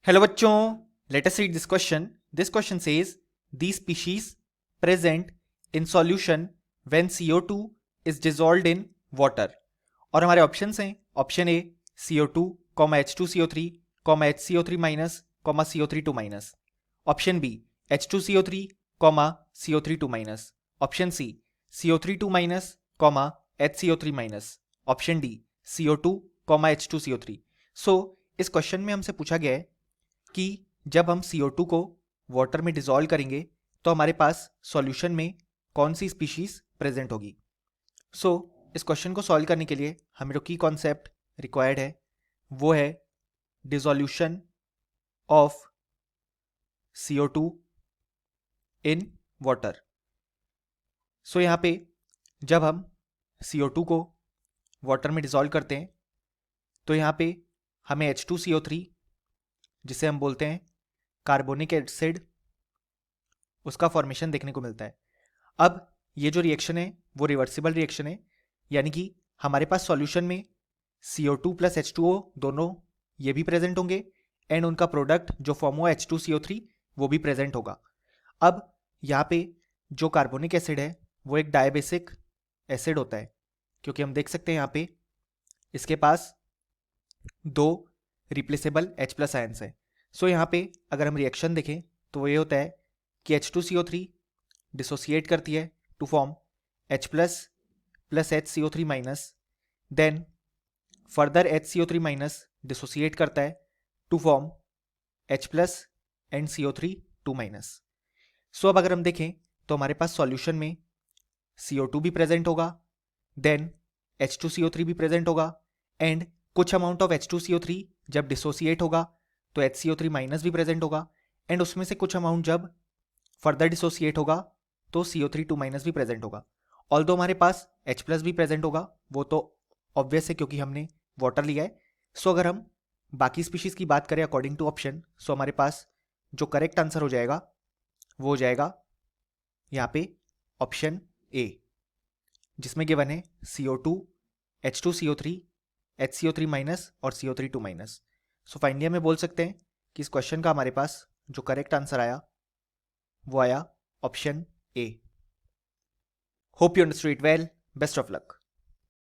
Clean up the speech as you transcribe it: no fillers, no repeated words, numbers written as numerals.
Hello बच्चों, let us read this question. This question says the species present in solution when CO2 is dissolved in water. और हमारे options हैं option A CO2, H2CO3, HCO3 minus, CO32 minus. Option B H2CO3, CO32 minus. Option C CO32 minus, HCO3 minus. Option D CO2, H2CO3. So इस question में हमसे पूछा गया है कि जब हम CO2 को वाटर में डिसॉल्व करेंगे तो हमारे पास सॉल्यूशन में कौन सी स्पीशीज प्रेजेंट होगी. सो इस क्वेश्चन को सॉल्व करने के लिए हमें जो की कॉन्सेप्ट रिक्वायर्ड है वो है dissolution of CO2 in water. So यहाँ पे जब हम CO2 को वाटर में डिसॉल्व करते हैं तो यहाँ पे हमें H2CO3 जिसे हम बोलते हैं कार्बोनिक एसिड, उसका फॉर्मेशन देखने को मिलता है. अब ये जो रिएक्शन है वो रिवर्सिबल रिएक्शन है, यानी कि हमारे पास सॉल्यूशन में CO2 प्लस H2O दोनों ये भी प्रेजेंट होंगे एंड उनका प्रोडक्ट जो फॉर्म हुआ H2CO3 वो भी प्रेजेंट होगा. अब यहाँ पे जो कार्बोनिक एसिड है वो एक डायबेसिक एसिड होता है, क्योंकि हम देख सकते हैं यहाँ पे इसके पास दो रिप्लेसेबल H प्लस आयंस है. सो यहाँ पे अगर हम रिएक्शन देखें तो वो ये होता है कि H2CO3 डिसोसिएट करती है to form H plus plus HCO3 minus, then further HCO3 minus dissociate करता है to form H plus and CO3 2 minus. So अब अगर हम देखें तो हमारे पास सॉल्यूशन में CO2 भी प्रेजेंट होगा, देन H2CO3 भी प्रेजेंट होगा एंड कुछ अमाउंट ऑफ H2CO3 जब डिसोसिएट होगा तो HCO3 माइनस भी प्रेजेंट होगा एंड उसमें से कुछ अमाउंट जब फर्दर डिसोसिएट होगा तो CO3 2 माइनस भी प्रेजेंट होगा. ऑल्दो हमारे पास H प्लस भी प्रेजेंट होगा, वो तो ऑब्वियस है क्योंकि हमने वाटर लिया है. सो अगर हम बाकी स्पीशीज की बात करें अकॉर्डिंग टू ऑप्शन, सो हमारे पास जो करेक्ट आंसर हो जाएगा वो हो जाएगा यहाँ पे ऑप्शन ए, जिसमें गिवन है CO2, H2CO3, HCO3 माइनस और CO3 2 माइनस. सो फाइनली हमें बोल सकते हैं कि इस क्वेश्चन का हमारे पास जो करेक्ट आंसर आया वो आया option A. Hope you understood it well. Best of luck.